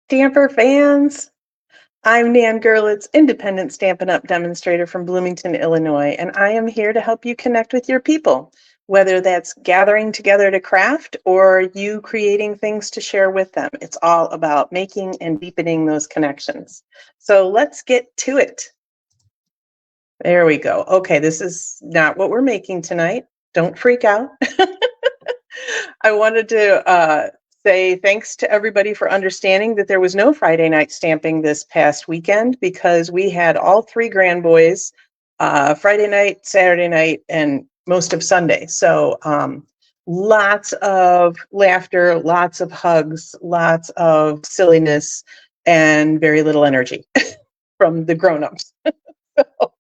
Stamper fans! I'm Nan Gerlitz, independent Stampin' Up! Demonstrator from Bloomington, Illinois, and I am here to help you connect with your people, whether that's gathering together to craft or you creating things to share with them. It's all about making and deepening those connections. So let's get to it. There we go. Okay, this is not what we're making tonight. Don't freak out. I wanted to say thanks to everybody for understanding that there was no Friday night stamping this past weekend because we had all three grand boys Friday night, Saturday night, and most of Sunday. So lots of laughter, lots of hugs, lots of silliness, and very little energy from the grown-ups. So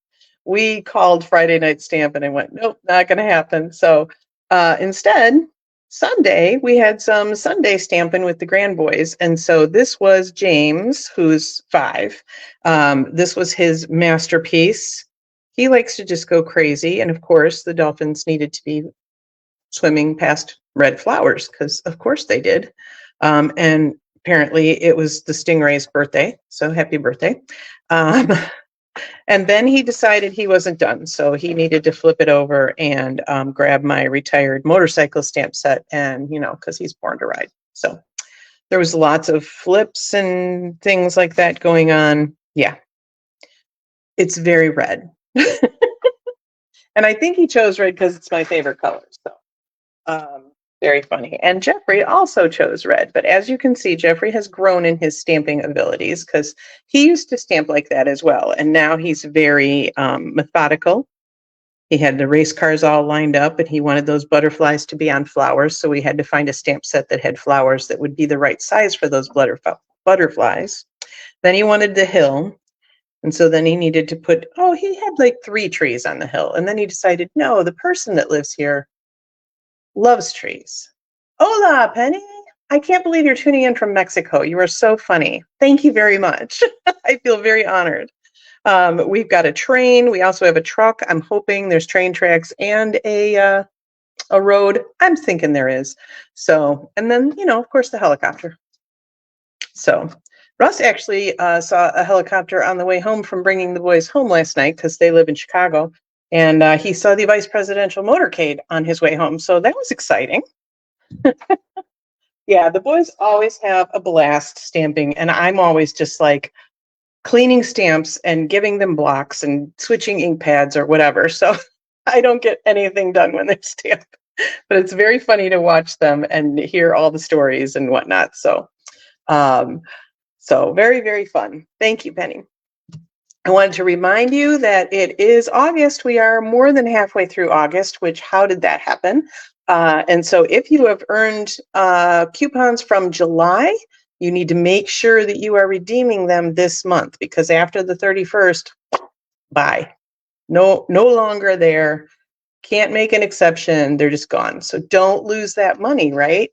we called Friday night stamp and I went, nope, not going to happen. So instead, Sunday, we had some Sunday stamping with the grand boys. And so this was James, who's 5. This was his masterpiece. He likes to just go crazy. And of course, the dolphins needed to be swimming past red flowers because of course they did. And apparently it was the stingray's birthday. So happy birthday. And then he decided he wasn't done. So he needed to flip it over and grab my retired motorcycle stamp set and, because he's born to ride. So there was lots of flips and things like that going on. Yeah. It's very red. And I think he chose red because it's my favorite color. So very funny. And Jeffrey also chose red. But as you can see, Jeffrey has grown in his stamping abilities because he used to stamp like that as well. And now he's very methodical. He had the race cars all lined up and he wanted those butterflies to be on flowers. So we had to find a stamp set that had flowers that would be the right size for those butterflies. Then he wanted the hill. And so then he needed to put, he had like 3 trees on the hill. And then he decided, no, the person that lives here loves trees. Hola, Penny. I can't believe you're tuning in from Mexico. You are so funny. Thank you very much. I feel very honored. We've got a train. We also have a truck. I'm hoping there's train tracks and a road. I'm thinking there is. So, and then, of course, the helicopter. So Russ actually saw a helicopter on the way home from bringing the boys home last night because they live in Chicago. And he saw the vice presidential motorcade on his way home. So that was exciting. Yeah, the boys always have a blast stamping. And I'm always just like cleaning stamps and giving them blocks and switching ink pads or whatever. So I don't get anything done when they stamp. But it's very funny to watch them and hear all the stories and whatnot. So, so very, very fun. Thank you, Penny. I wanted to remind you that it is August. We are more than halfway through August, which how did that happen? And so if you have earned coupons from July, you need to make sure that you are redeeming them this month because after the 31st, bye. No longer there. Can't make an exception. They're just gone. So don't lose that money, right?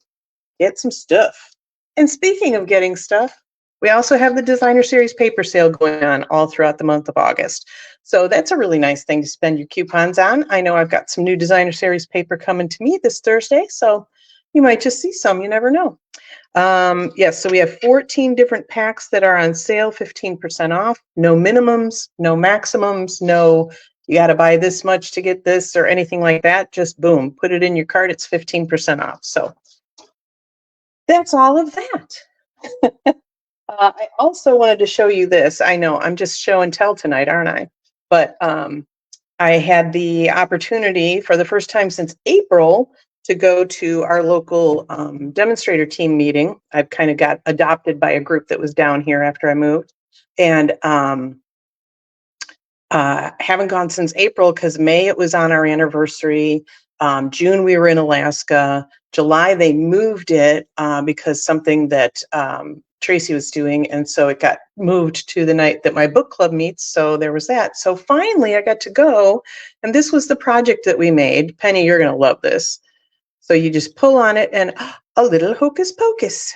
Get some stuff. And speaking of getting stuff, we also have the Designer Series paper sale going on all throughout the month of August. So that's a really nice thing to spend your coupons on. I know I've got some new Designer Series paper coming to me this Thursday, so you might just see some, you never know. Yes, so we have 14 different packs that are on sale, 15% off. No minimums, no maximums, no you got to buy this much to get this or anything like that. Just boom, put it in your cart, it's 15% off. So that's all of that. I also wanted to show you this. I know I'm just show and tell tonight, aren't I? But I had the opportunity for the first time since April to go to our local demonstrator team meeting. I've kind of got adopted by a group that was down here after I moved. And haven't gone since April because May it was on our anniversary. June we were in Alaska. July they moved it because something that Tracy was doing, and so it got moved to the night that my book club meets, so there was that. So finally I got to go, and this was the project that we made. Penny, you're going to love this. So you just pull on it and a little hocus pocus.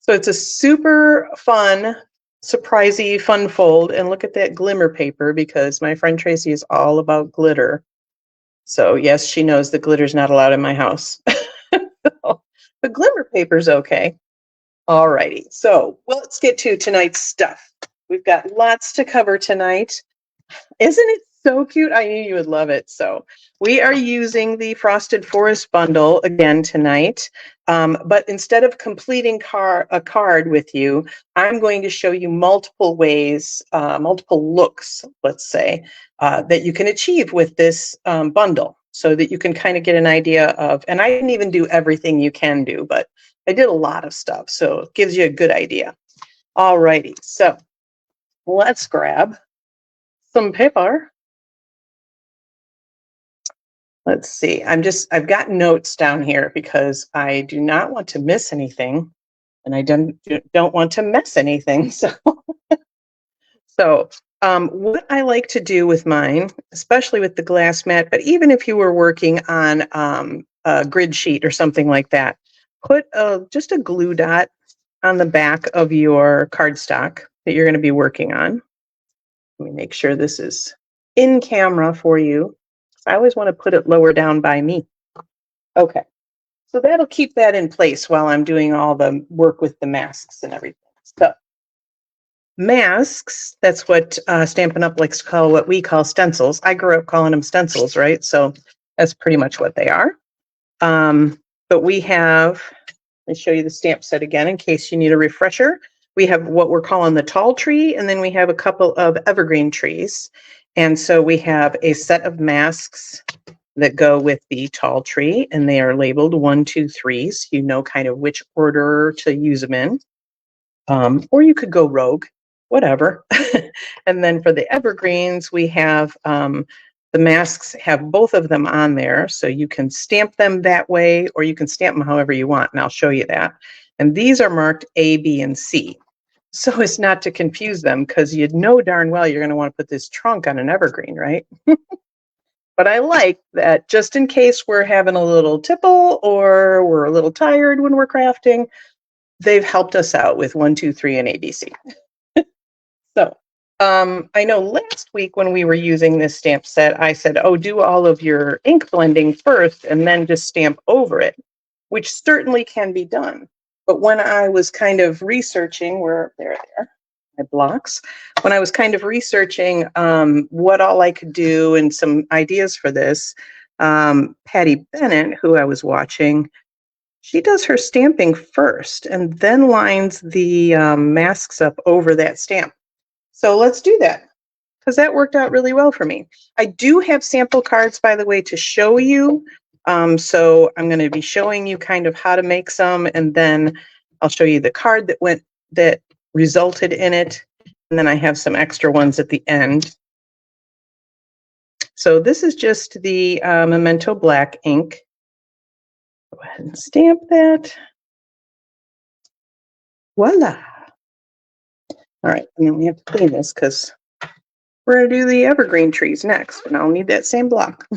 So it's a super fun, surprisey fun fold, and look at that glimmer paper because my friend Tracy is all about glitter. So yes, she knows that glitter's not allowed in my house. So, but glimmer paper's okay. Alrighty, so let's get to tonight's stuff. We've got lots to cover tonight. Isn't it so cute? I knew you would love it. So we are using the Frosted Forest bundle again tonight. But instead of completing a card with you, I'm going to show you multiple ways, multiple looks, let's say, that you can achieve with this bundle so that you can kind of get an idea of, and I didn't even do everything you can do, but I did a lot of stuff. So it gives you a good idea. All righty, so let's grab some paper. Let's see. I've got notes down here because I do not want to miss anything, and I don't want to mess anything. So what I like to do with mine, especially with the glass mat, but even if you were working on a grid sheet or something like that, put just a glue dot on the back of your cardstock that you're going to be working on. Let me make sure this is in camera for you. I always want to put it lower down by me. Okay, so that'll keep that in place while I'm doing all the work with the masks and everything. So masks, that's what Stampin' Up likes to call what we call stencils. I grew up calling them stencils, right? So that's pretty much what they are. But we have, let me show you the stamp set again in case you need a refresher. We have what we're calling the tall tree, and then we have a couple of evergreen trees. And so we have a set of masks that go with the tall tree, and they are labeled 1, 2, 3. So you know kind of which order to use them in. Or you could go rogue, whatever. And then for the evergreens, we have the masks have both of them on there. So you can stamp them that way, or you can stamp them however you want. And I'll show you that. And these are marked A, B, and C. So it's not to confuse them, because you know darn well you're going to want to put this trunk on an evergreen, right? But I like that just in case we're having a little tipple or we're a little tired when we're crafting, they've helped us out with 1, 2, 3, and ABC. So I know last week when we were using this stamp set, I said, oh, do all of your ink blending first and then just stamp over it, which certainly can be done. But when I was kind of researching, my blocks, when I was kind of researching what all I could do and some ideas for this, Patty Bennett, who I was watching, she does her stamping first and then lines the masks up over that stamp. So let's do that, because that worked out really well for me. I do have sample cards, by the way, to show you. So I'm going to be showing you kind of how to make some, and then I'll show you the card that resulted in it. And then I have some extra ones at the end. So this is just the Memento Black ink. Go ahead and stamp that. Voila. All right, and then we have to clean this because we're going to do the evergreen trees next, and I'll need that same block.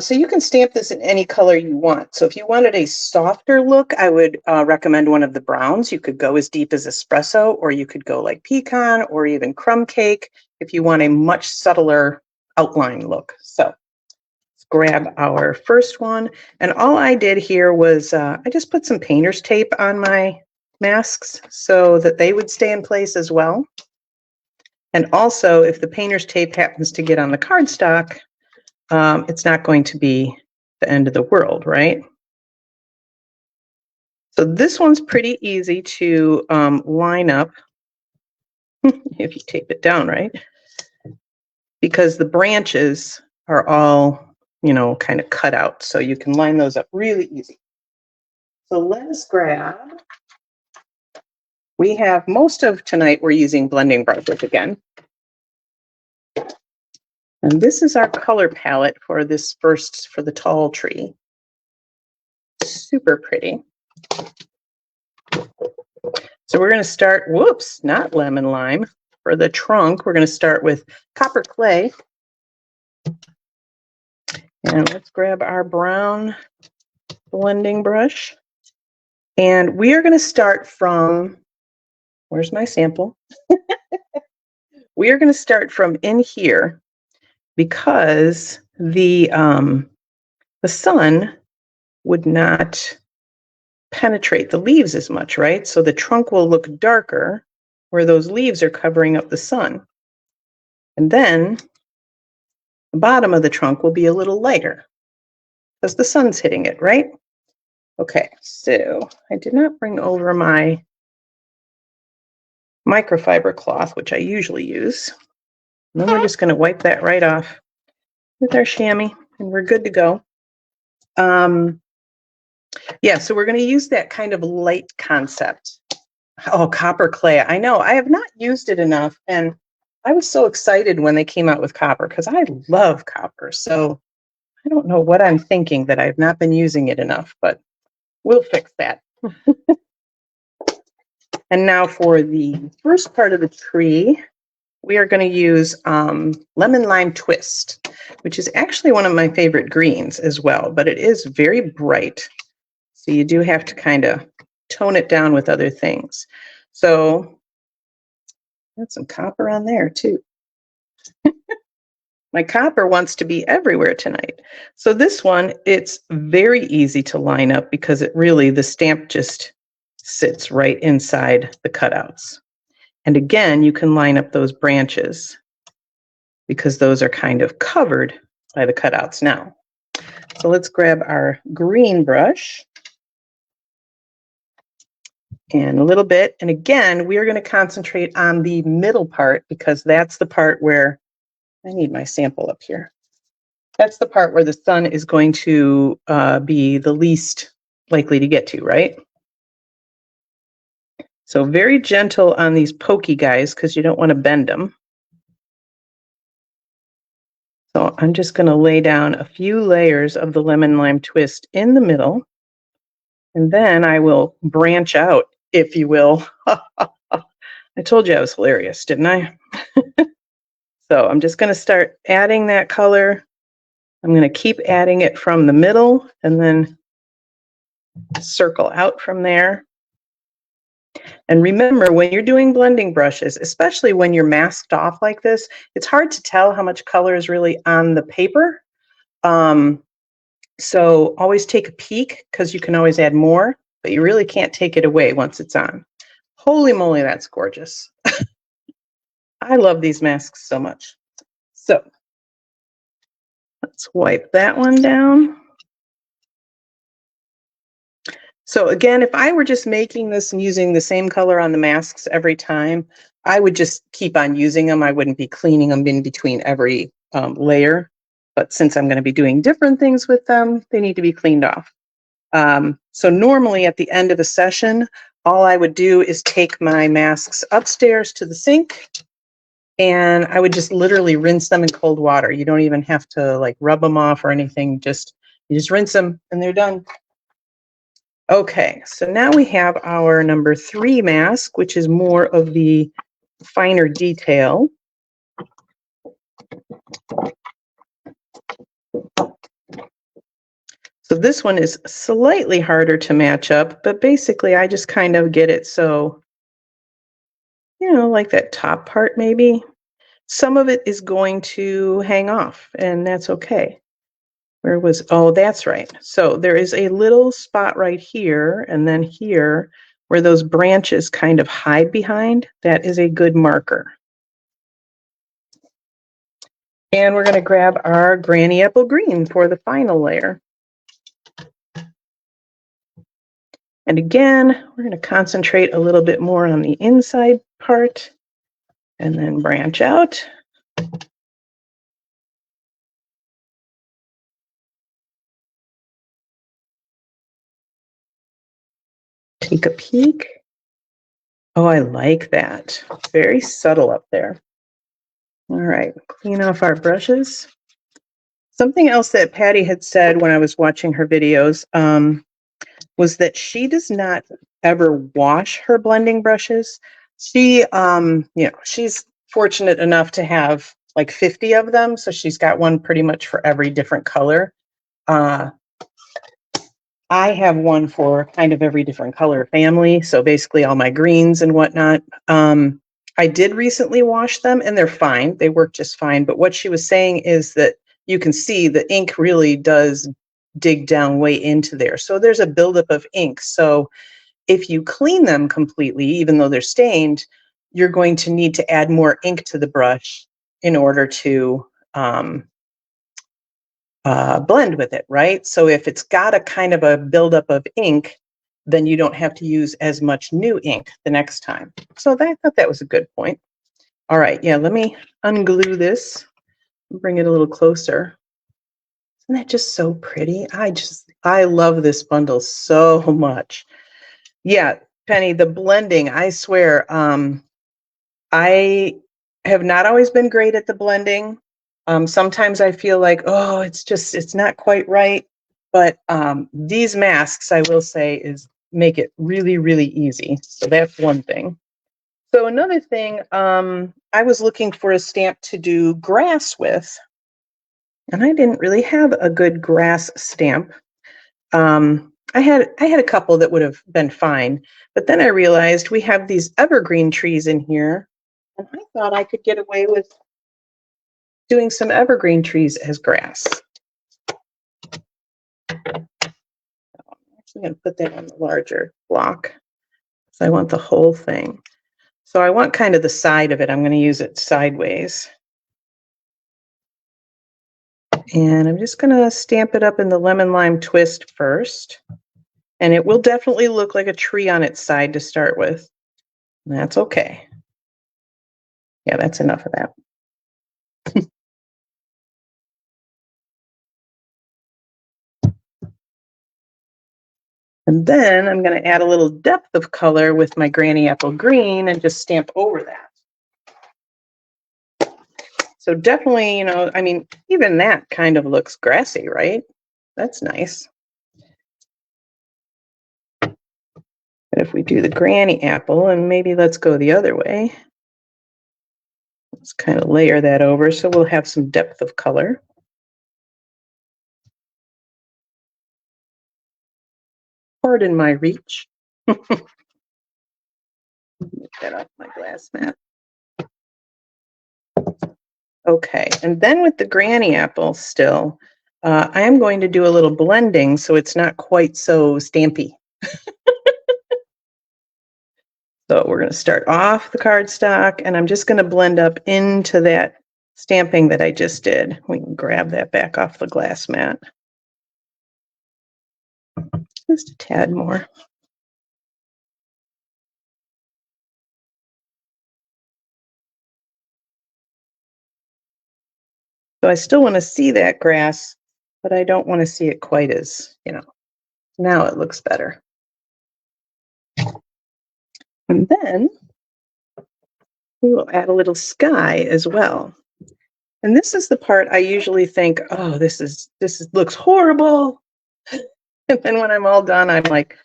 So you can stamp this in any color you want. So if you wanted a softer look, I would recommend one of the browns. You could go as deep as espresso, or you could go like pecan or even crumb cake if you want a much subtler outline look. So let's grab our first one. And all I did here was I just put some painter's tape on my masks so that they would stay in place as well. And also, if the painter's tape happens to get on the cardstock, it's not going to be the end of the world, right? So this one's pretty easy to line up if you tape it down, right? Because the branches are all, kind of cut out. So you can line those up really easy. So let's grab, we have most of tonight, we're using blending brushes again. And this is our color palette for this first, for the tall tree. Super pretty. So we're going to start, whoops, not lemon lime. For the trunk, we're going to start with copper clay. And let's grab our brown blending brush. And we are going to start from, where's my sample? We are going to start from in here, because the sun would not penetrate the leaves as much, right? So the trunk will look darker where those leaves are covering up the sun. And then the bottom of the trunk will be a little lighter because the sun's hitting it, right? Okay, so I did not bring over my microfiber cloth, which I usually use. And then we're just going to wipe that right off with our chamois, and we're good to go. Yeah, so we're going to use that kind of light concept. Oh, copper clay. I know. I have not used it enough, and I was so excited when they came out with copper because I love copper. So I don't know what I'm thinking that I've not been using it enough, but we'll fix that. And now for the first part of the tree, we are going to use lemon lime twist, which is actually one of my favorite greens as well, but it is very bright. So you do have to kind of tone it down with other things. So got some copper on there too. My copper wants to be everywhere tonight. So this one, it's very easy to line up because it really, the stamp just sits right inside the cutouts. And again, you can line up those branches because those are kind of covered by the cutouts now. So let's grab our green brush and a little bit. And again, we are going to concentrate on the middle part because that's the part where I need my sample up here. That's the part where the sun is going to be the least likely to get to, right? So very gentle on these pokey guys because you don't want to bend them. So I'm just going to lay down a few layers of the lemon lime twist in the middle. And then I will branch out, if you will. I told you I was hilarious, didn't I? So I'm just going to start adding that color. I'm going to keep adding it from the middle and then circle out from there. And remember, when you're doing blending brushes, especially when you're masked off like this, it's hard to tell how much color is really on the paper. So always take a peek because you can always add more, but you really can't take it away once it's on. Holy moly, that's gorgeous. I love these masks so much. So let's wipe that one down. So again, if I were just making this and using the same color on the masks every time, I would just keep on using them. I wouldn't be cleaning them in between every layer. But since I'm going to be doing different things with them, they need to be cleaned off. So normally at the end of the session, all I would do is take my masks upstairs to the sink and I would just literally rinse them in cold water. You don't even have to like rub them off or anything. You just rinse them and they're done. Okay, so now we have our number 3 mask, which is more of the finer detail. So this one is slightly harder to match up, but basically I just kind of get it so, you know, like that top part maybe. Some of it is going to hang off, and that's okay. Where was, oh, that's right. So there is a little spot right here, and then here, where those branches kind of hide behind. That is a good marker. And we're going to grab our Granny Apple Green for the final layer. And again, we're going to concentrate a little bit more on the inside part and then branch out. Take a peek. Oh, I like that. Very subtle up there. All right, clean off our brushes. Something else that Patty had said when I was watching her videos was that she does not ever wash her blending brushes. She, she's fortunate enough to have like 50 of them, so she's got one pretty much for every different color. I have one for kind of every different color family, so basically all my greens and whatnot. I did recently wash them, and they're fine. They work just fine, but what she was saying is that you can see the ink really does dig down way into there. So there's a buildup of ink. So if you clean them completely, even though they're stained, you're going to need to add more ink to the brush in order to blend with it, right? So if it's got a kind of a buildup of ink, then you don't have to use as much new ink the next time. So I thought that was a good point. All right, yeah, let me unglue this, bring it a little closer. Isn't that just so pretty? I love this bundle so much. Yeah, Penny, the blending, I swear, I have not always been great at the blending. Sometimes I feel like, oh, it's not quite right. But these masks, I will say, make it really, really easy. So that's one thing. So another thing, I was looking for a stamp to do grass with, and I didn't really have a good grass stamp. I had a couple that would have been fine, but then I realized we have these evergreen trees in here, and I thought I could get away with doing some evergreen trees as grass. I'm actually going to put that on the larger block, so I want the whole thing. So I want kind of the side of it. I'm going to use it sideways. And I'm just going to stamp it up in the lemon lime twist first. And it will definitely look like a tree on its side to start with. And that's okay. Yeah, that's enough of that. And then I'm going to add a little depth of color with my Granny Apple Green and just stamp over that. So definitely, I mean, even that kind of looks grassy, right? That's nice. But if we do the Granny Apple, and maybe let's go the other way. Let's kind of layer that over so we'll have some depth of color. Pardon my reach. Get that off my glass mat. Okay, and then with the Granny Apple still, I am going to do a little blending so it's not quite so stampy. So we're going to start off the cardstock, and I'm just going to blend up into that stamping that I just did. We can grab that back off the glass mat. Just a tad more. So I still want to see that grass, but I don't want to see it quite as, now it looks better. And then we will add a little sky as well. And this is the part I usually think, oh, this looks horrible. And then when I'm all done, I'm like,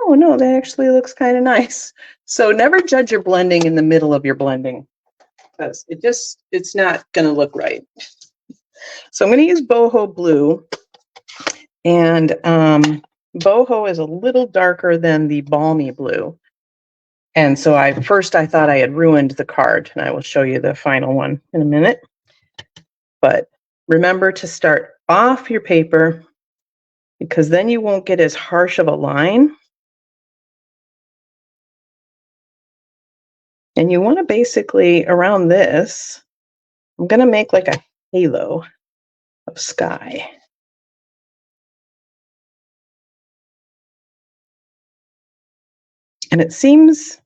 oh no, that actually looks kind of nice. So never judge your blending in the middle of your blending, because it's not going to look right. So I'm going to use boho blue, and boho is a little darker than the balmy blue. And so I thought I had ruined the card, and I will show you the final one in a minute. But remember to start off your paper, because then you won't get as harsh of a line. And you want to basically, around this, I'm going to make like a halo of sky. And it seems,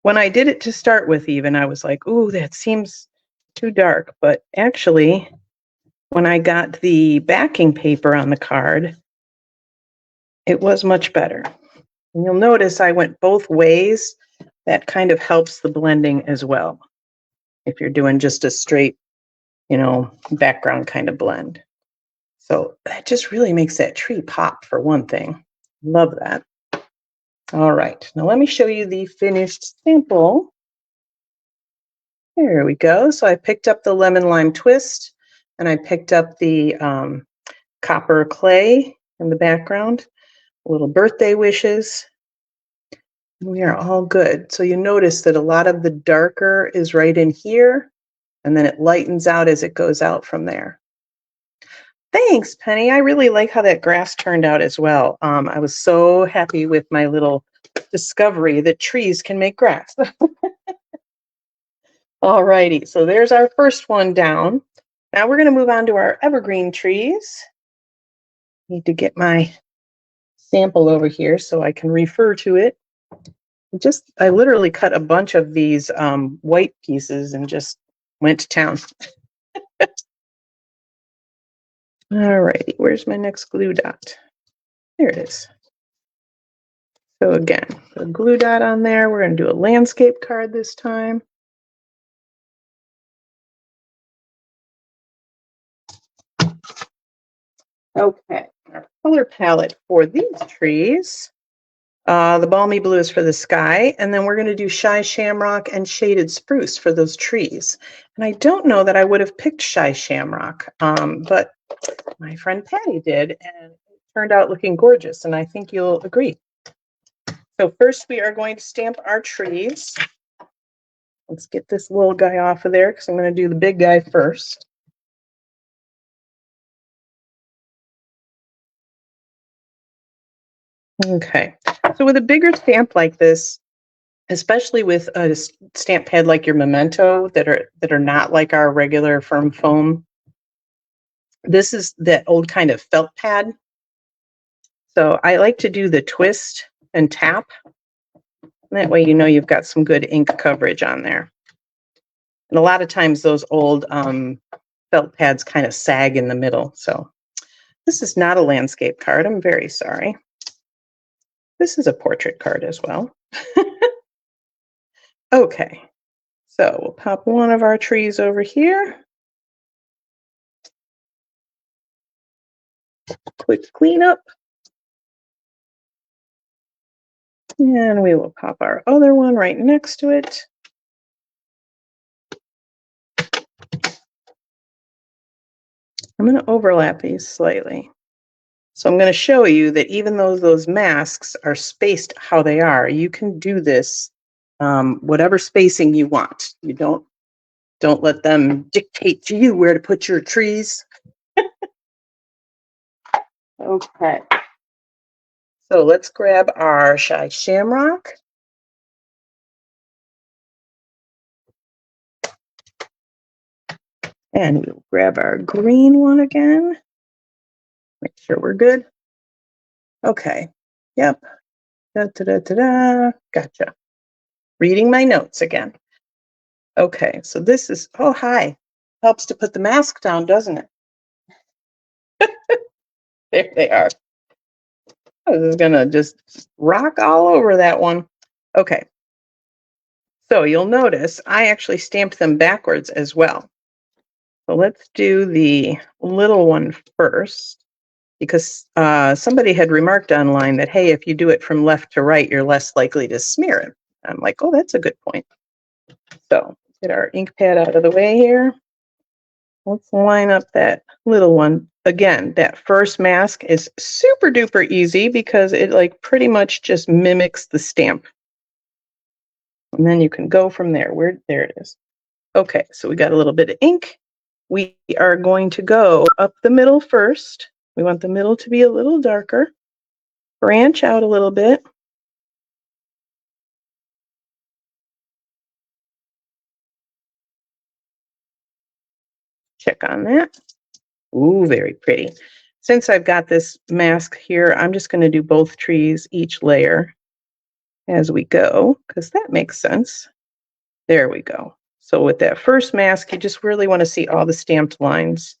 when I did it to start with even, I was like, ooh, that seems too dark. But actually, when I got the backing paper on the card, it was much better. And you'll notice I went both ways. That kind of helps the blending as well, if you're doing just a straight, background kind of blend. So that just really makes that tree pop, for one thing. Love that. All right, now let me show you the finished sample. There we go. So I picked up the lemon lime twist, and I picked up the copper clay in the background, little birthday wishes. We are all good. So you notice that a lot of the darker is right in here, and then it lightens out as it goes out from there. Thanks, Penny. I really like how that grass turned out as well. I was so happy with my little discovery that trees can make grass. All righty, so there's our first one down. Now we're going to move on to our evergreen trees. Need to get my sample over here so I can refer to it. I literally cut a bunch of these white pieces and just went to town. All righty, where's my next glue dot? There it is. So again, a glue dot on there. We're going to do a landscape card this time. Okay, our color palette for these trees. The balmy blue is for the sky, and then we're going to do shy shamrock and shaded spruce for those trees. And I don't know that I would have picked shy shamrock, but my friend Patty did, and it turned out looking gorgeous, and I think you'll agree. So first we are going to stamp our trees. Let's get this little guy off of there because I'm going to do the big guy first. Okay, so with a bigger stamp like this, especially with a stamp pad like your Memento that are not like our regular firm foam, this is that old kind of felt pad. So I like to do the twist and tap. That way you know you've got some good ink coverage on there. And a lot of times those old felt pads kind of sag in the middle. So this is not a landscape card. I'm very sorry. This is a portrait card as well. Okay, so we'll pop one of our trees over here. Quick cleanup. And we will pop our other one right next to it. I'm going to overlap these slightly. So I'm going to show you that even though those masks are spaced how they are, you can do this whatever spacing you want. You don't let them dictate to you where to put your trees. Okay. So let's grab our shy shamrock. And we'll grab our green one again. Make sure we're good. Okay. Yep. Da, da, da, da, da. Gotcha. Reading my notes again. Okay, so this is, oh, hi. Helps to put the mask down, doesn't it? There they are. This is gonna just rock all over that one. Okay. So you'll notice I actually stamped them backwards as well. So let's do the little one first, because somebody had remarked online that, hey, if you do it from left to right, you're less likely to smear it. I'm like, oh, that's a good point. So get our ink pad out of the way here. Let's line up that little one. Again, that first mask is super duper easy because it like pretty much just mimics the stamp. And then you can go from there. There it is. Okay, so we got a little bit of ink. We are going to go up the middle first. We want the middle to be a little darker. Branch out a little bit. Check on that. Ooh, very pretty. Since I've got this mask here, I'm just going to do both trees, each layer as we go, because that makes sense. There we go. So with that first mask, you just really want to see all the stamped lines.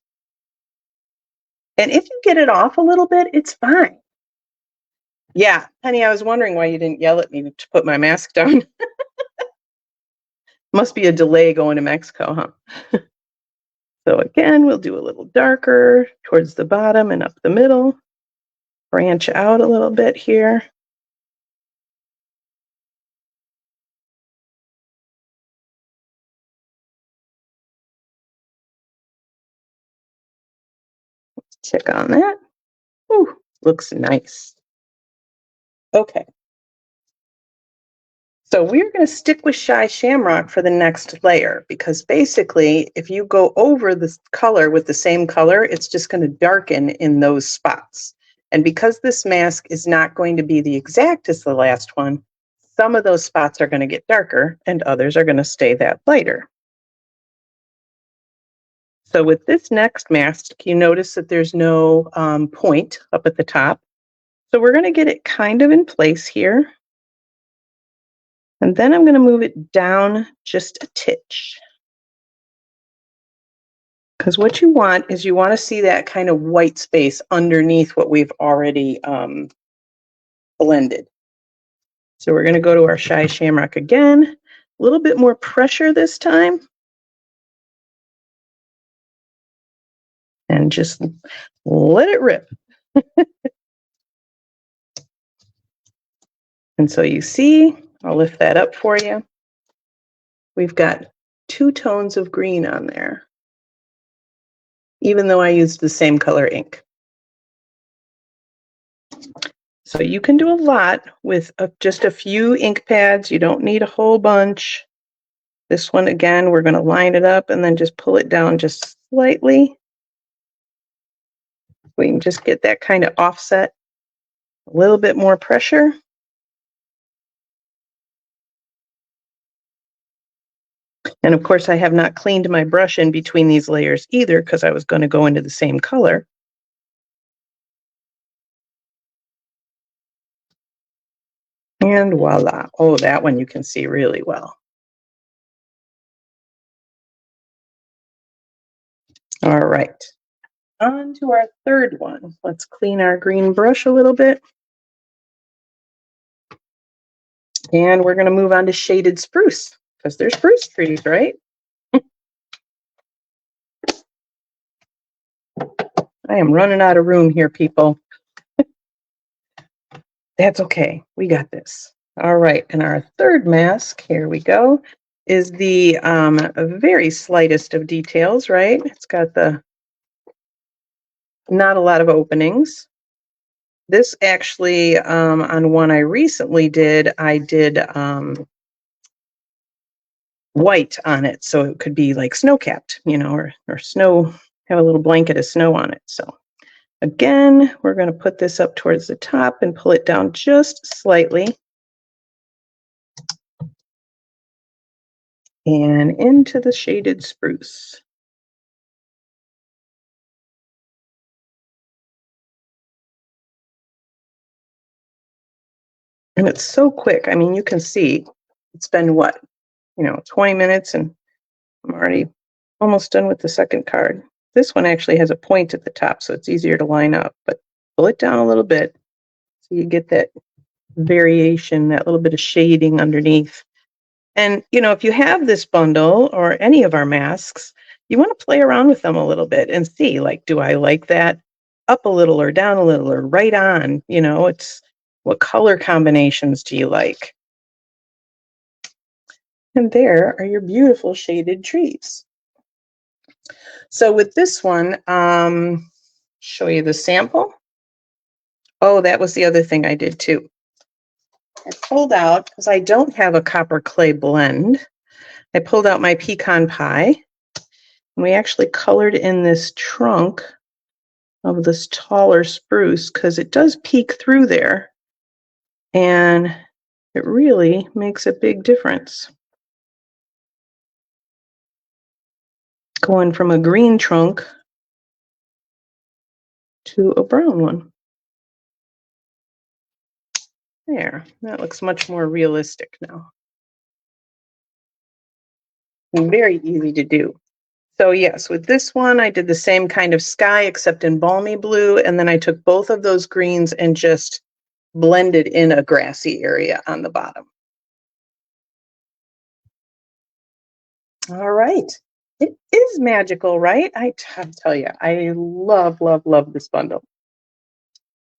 And if you get it off a little bit, it's fine. Yeah, Penny, I was wondering why you didn't yell at me to put my mask down. Must be a delay going to Mexico, huh? So again, we'll do a little darker towards the bottom and up the middle. Branch out a little bit here. Check on that. Ooh, looks nice. Okay. So we're going to stick with Shy Shamrock for the next layer, because basically if you go over the color with the same color, it's just going to darken in those spots. And because this mask is not going to be the exact as the last one, some of those spots are going to get darker and others are going to stay that lighter. So with this next mask, you notice that there's no point up at the top. So we're going to get it kind of in place here. And then I'm going to move it down just a titch. Because what you want is you want to see that kind of white space underneath what we've already blended. So we're going to go to our Shy Shamrock again. A little bit more pressure this time. And just let it rip. And so you see, I'll lift that up for you. We've got 2 tones of green on there, even though I used the same color ink. So you can do a lot with just a few ink pads. You don't need a whole bunch. This one, again, we're going to line it up and then just pull it down just slightly. We can just get that kind of offset, a little bit more pressure. And of course, I have not cleaned my brush in between these layers either, because I was going to go into the same color. And voila. Oh, that one you can see really well. All right. On to our third one. Let's clean our green brush a little bit. And we're going to move on to shaded spruce, because they're spruce trees, right? I am running out of room here, people. That's okay. We got this. All right. And our third mask, here we go, is the very slightest of details, right? It's got the not a lot of openings. This actually, on one I recently did, I did white on it. So it could be like snow-capped, you know, or snow, have a little blanket of snow on it. So again, we're going to put this up towards the top and pull it down just slightly. And into the shaded spruce. And it's so quick. I mean, you can see it's been what, 20 minutes, and I'm already almost done with the second card. This one actually has a point at the top, so it's easier to line up, but pull it down a little bit so you get that variation, that little bit of shading underneath. And, if you have this bundle or any of our masks, you want to play around with them a little bit and see, like, do I like that up a little or down a little or right on? It's what color combinations do you like? And there are your beautiful shaded trees. So with this one, show you the sample. Oh, that was the other thing I did too. I pulled out, because I don't have a copper clay blend, I pulled out my pecan pie, and we actually colored in this trunk of this taller spruce, because it does peek through there, and it really makes a big difference. Going from a green trunk to a brown one. There, that looks much more realistic now. Very easy to do. So yes, with this one, I did the same kind of sky, except in balmy blue, and then I took both of those greens and just blended in a grassy area on the bottom. All right. It is magical, right? I tell you, I love, love, love this bundle.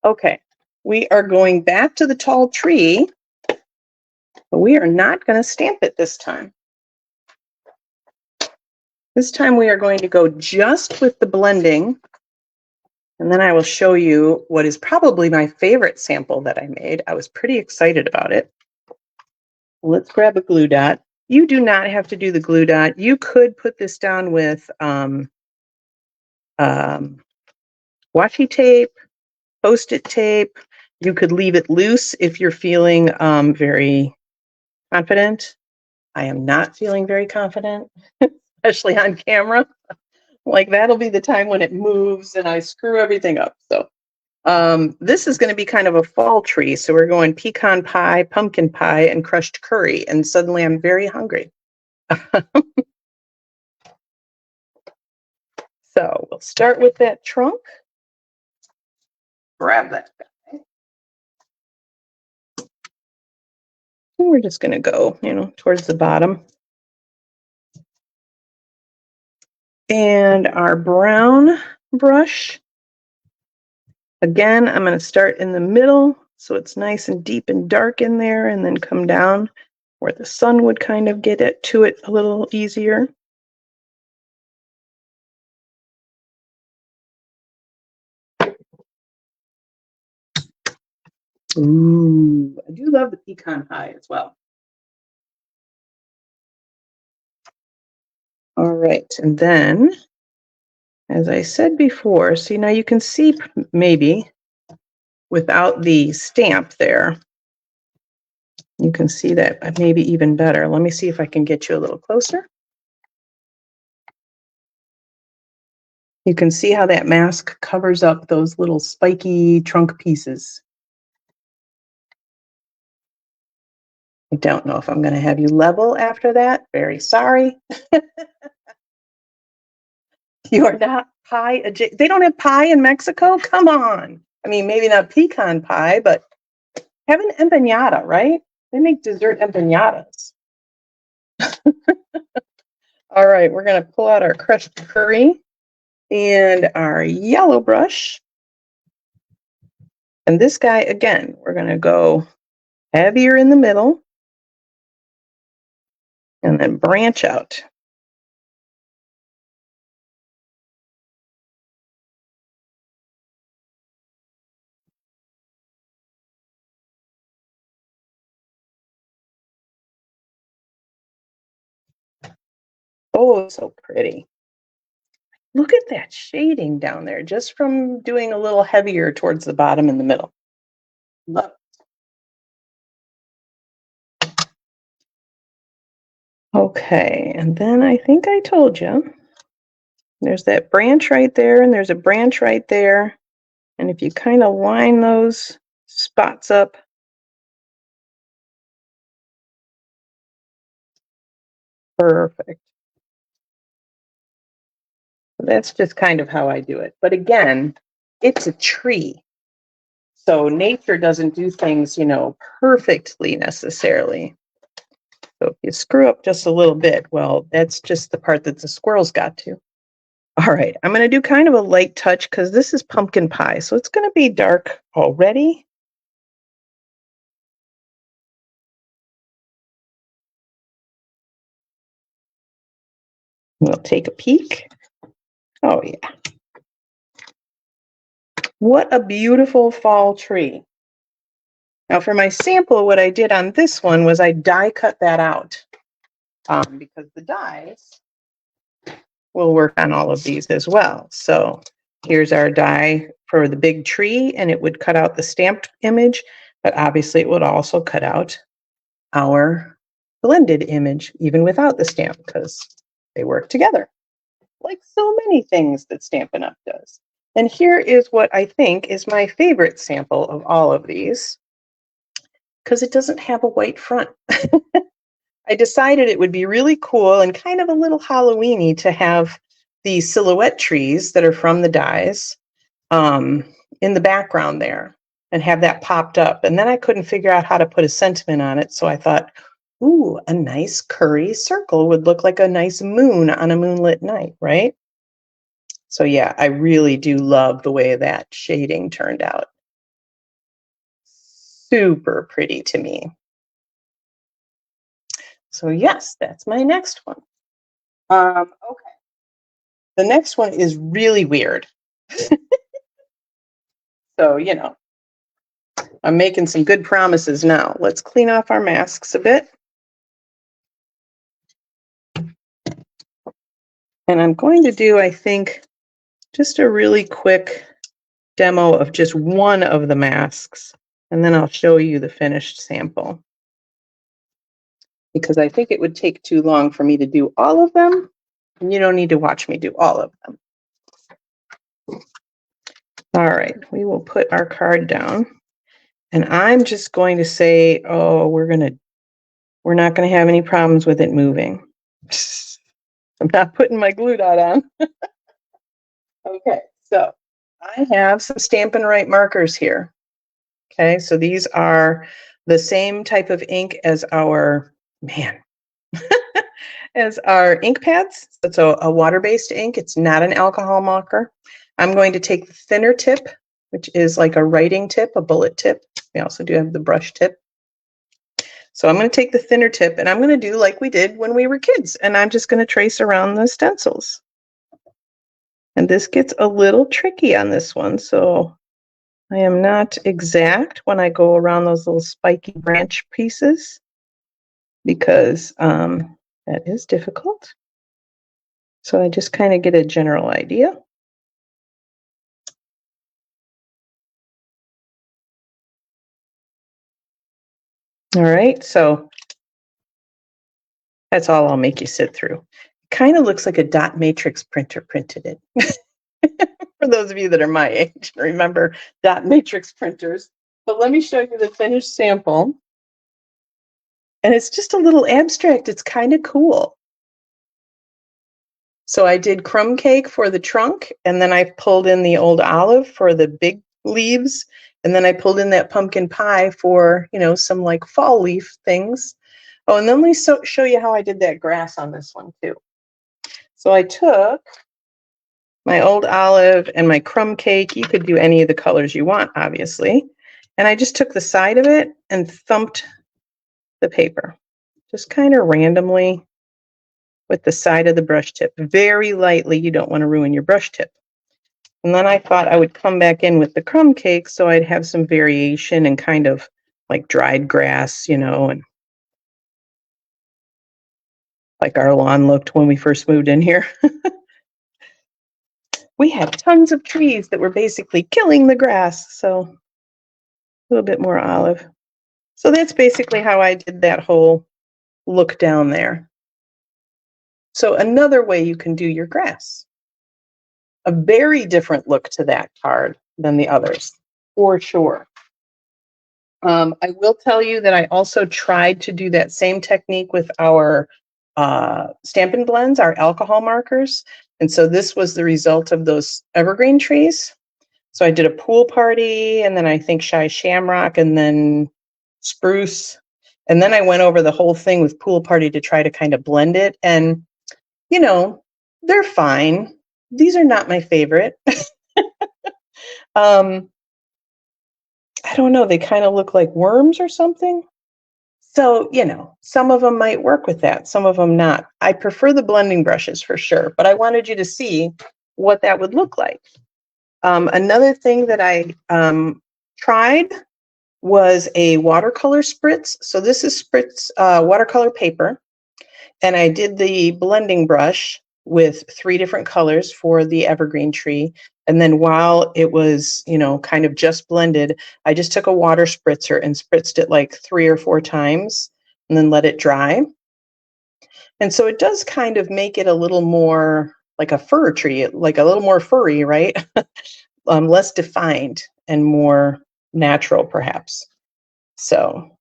Okay, we are going back to the tall tree, but we are not going to stamp it this time. This time we are going to go just with the blending, and then I will show you what is probably my favorite sample that I made. I was pretty excited about it. Let's grab a glue dot. You do not have to do the glue dot. You could put this down with washi tape, Post-it tape. You could leave it loose if you're feeling very confident. I am not feeling very confident, especially on camera. Like that'll be the time when it moves and I screw everything up. So this is going to be kind of a fall tree. So we're going pecan pie, pumpkin pie, and crushed curry. And suddenly I'm very hungry. So we'll start with that trunk. Grab that guy. And we're just going to go, towards the bottom. And our brown brush. Again, I'm going to start in the middle so it's nice and deep and dark in there, and then come down where the sun would kind of get to it a little easier. Ooh, I do love the pecan pie as well. All right, and then, as I said before, see now you can see maybe without the stamp there, you can see that maybe even better. Let me see if I can get you a little closer. You can see how that mask covers up those little spiky trunk pieces. I don't know if I'm going to have you level after that. Very sorry. You are not pie adjacent. They don't have pie in Mexico? Come on. I mean, maybe not pecan pie, but have an empanada, right? They make dessert empanadas. All right, we're going to pull out our crushed curry and our yellow brush. And this guy, again, we're going to go heavier in the middle and then branch out. Oh, so pretty. Look at that shading down there, just from doing a little heavier towards the bottom and the middle. Love it. Okay, and then I think I told you, there's that branch right there, and there's a branch right there. And if you kind of line those spots up, perfect. That's just kind of how I do it. But again, it's a tree. So nature doesn't do things, perfectly necessarily. So if you screw up just a little bit, well, that's just the part that the squirrels got to. All right, I'm going to do kind of a light touch because this is pumpkin pie. So it's going to be dark already. We'll take a peek. Oh, yeah. What a beautiful fall tree. Now for my sample, what I did on this one was I die cut that out because the dies will work on all of these as well. So here's our die for the big tree, and it would cut out the stamped image, but obviously it would also cut out our blended image, even without the stamp, because they work together, like so many things that Stampin' Up! Does. And here is what I think is my favorite sample of all of these, because it doesn't have a white front. I decided it would be really cool and kind of a little Halloween-y to have these silhouette trees that are from the dies in the background there and have that popped up. And then I couldn't figure out how to put a sentiment on it. So I thought, ooh, a nice curry circle would look like a nice moon on a moonlit night, right? So yeah, I really do love the way that shading turned out. Super pretty to me. So yes, that's my next one. Okay. The next one is really weird. So, I'm making some good promises now. Let's clean off our masks a bit. And I'm going to do, I think, just a really quick demo of just one of the masks, and then I'll show you the finished sample. Because I think it would take too long for me to do all of them, and you don't need to watch me do all of them. All right, we will put our card down, and I'm just going to say, oh, we're not gonna have any problems with it moving. I'm not putting my glue dot on. Okay, so I have some Stampin' Up markers here. Okay, so these are the same type of ink as our, as our ink pads. It's a water-based ink. It's not an alcohol marker. I'm going to take the thinner tip, which is like a writing tip, a bullet tip. We also do have the brush tip. So I'm going to take the thinner tip, and I'm going to do like we did when we were kids, and I'm just going to trace around the stencils. And this gets a little tricky on this one, so I am not exact when I go around those little spiky branch pieces, because that is difficult. So I just kind of get a general idea. All right, so that's all I'll make you sit through. Kind of looks like a dot matrix printer printed it. For those of you that are my age, remember dot matrix printers. But let me show you the finished sample. And it's just a little abstract. It's kind of cool. So I did crumb cake for the trunk, and then I pulled in the old olive for the big leaves, and then I pulled in that pumpkin pie for, you know, some like fall leaf things. Oh, and then let me show you how I did that grass on this one too. So I took my old olive and my crumb cake. You could do any of the colors you want, obviously. And I just took the side of it and thumped the paper, just kind of randomly with the side of the brush tip, very lightly. You don't want to ruin your brush tip. And then I thought I would come back in with the crumb cake so I'd have some variation and kind of like dried grass, you know, and like our lawn looked when we first moved in here. We had tons of trees that were basically killing the grass, so a little bit more olive. So that's basically how I did that whole look down there. So another way you can do your grass. A very different look to that card than the others, for sure. I will tell you that I also tried to do that same technique with our Stampin' Blends, our alcohol markers. And so this was the result of those evergreen trees. So I did a pool party, and then I think shy shamrock, and then spruce. And then I went over the whole thing with pool party to try to kind of blend it. And, you know, they're fine. These are not my favorite. I don't know. They kind of look like worms or something. So, you know, some of them might work with that, some of them not. I prefer the blending brushes for sure, but I wanted you to see what that would look like. Another thing that I tried was a watercolor spritz. So this is spritz watercolor paper. And I did the blending brush with 3 different colors for the evergreen tree. And then while it was, you know, kind of just blended, I just took a water spritzer and spritzed it like 3 or 4 times and then let it dry. And so it does kind of make it a little more like a fir tree, like a little more furry, right? Less defined and more natural, perhaps. So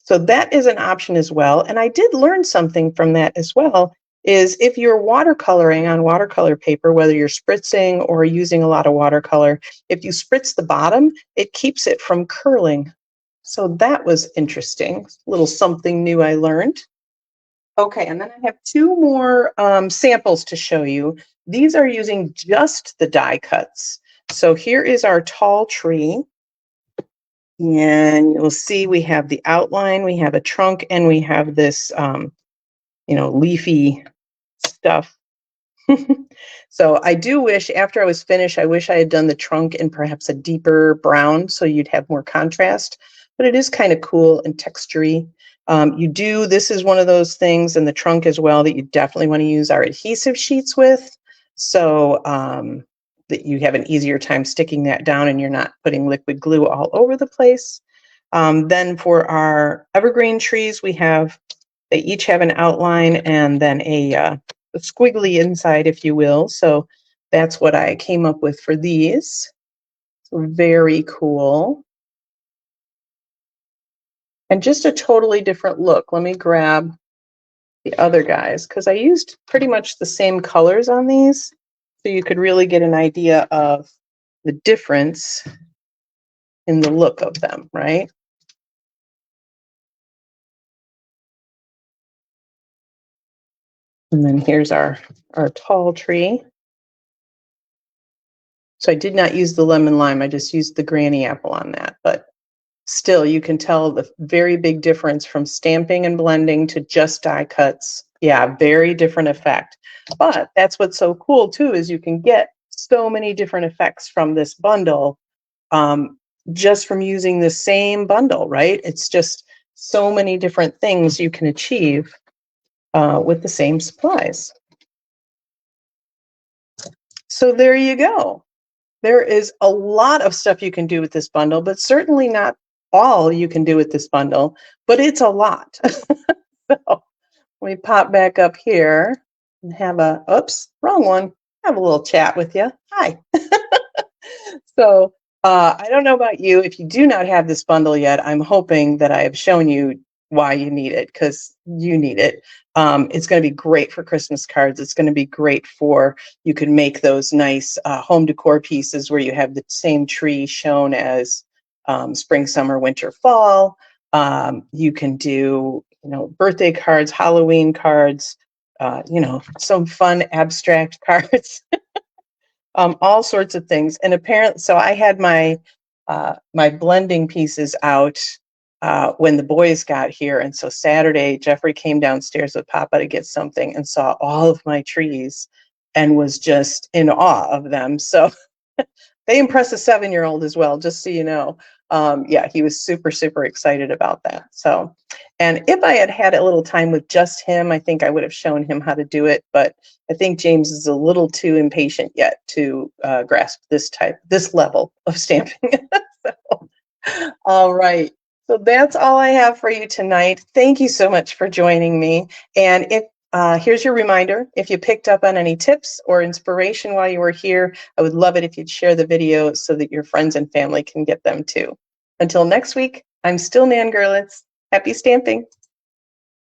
that is an option as well. And I did learn something from that as well, is if you're watercoloring on watercolor paper, whether you're spritzing or using a lot of watercolor, if you spritz the bottom, it keeps it from curling. So that was interesting. A little something new I learned. Okay, and then I have 2 more samples to show you. These are using just the die cuts. So here is our tall tree. And you'll see we have the outline, we have a trunk, and we have this, you know, leafy stuff. So I do wish, after I was finished, I wish I had done the trunk in perhaps a deeper brown so you'd have more contrast. But it is kind of cool and textury. This is one of those things, and the trunk as well, that you definitely want to use our adhesive sheets with. so that you have an easier time sticking that down and you're not putting liquid glue all over the place. Then for our evergreen trees, they each have an outline and then a squiggly inside, if you will. So that's what I came up with for these. So very cool. And just a totally different look. Let me grab the other guys because I used pretty much the same colors on these. So you could really get an idea of the difference in the look of them, right? And then here's our tall tree. So I did not use the lemon lime, I just used the granny apple on that. But still, you can tell the very big difference from stamping and blending to just die cuts. Yeah, very different effect. But that's what's so cool too, is you can get so many different effects from this bundle just from using the same bundle, right? It's just so many different things you can achieve with the same supplies. So there you go. There is a lot of stuff you can do with this bundle, but certainly not all you can do with this bundle, but it's a lot. So let me pop back up here and have oops, wrong one. Have a little chat with you. Hi. So I don't know about you. If you do not have this bundle yet, I'm hoping that I have shown you why you need it, because you need it. It's going to be great for Christmas cards. It's going to be great for, you can make those nice home decor pieces where you have the same tree shown as spring, summer, winter, fall. You can do, birthday cards, Halloween cards, some fun abstract cards. All sorts of things. And apparently, so I had my blending pieces out when the boys got here. And so Saturday, Jeffrey came downstairs with Papa to get something and saw all of my trees and was just in awe of them. So they impress a 7-year-old as well, just so you know. Yeah, he was super, super excited about that. So, and if I had had a little time with just him, I think I would have shown him how to do it. But I think James is a little too impatient yet to grasp this level of stamping. So, all right. So that's all I have for you tonight. Thank you so much for joining me. And if here's your reminder, if you picked up on any tips or inspiration while you were here, I would love it if you'd share the video so that your friends and family can get them too. Until next week, I'm still Nan Gerlitz. Happy stamping.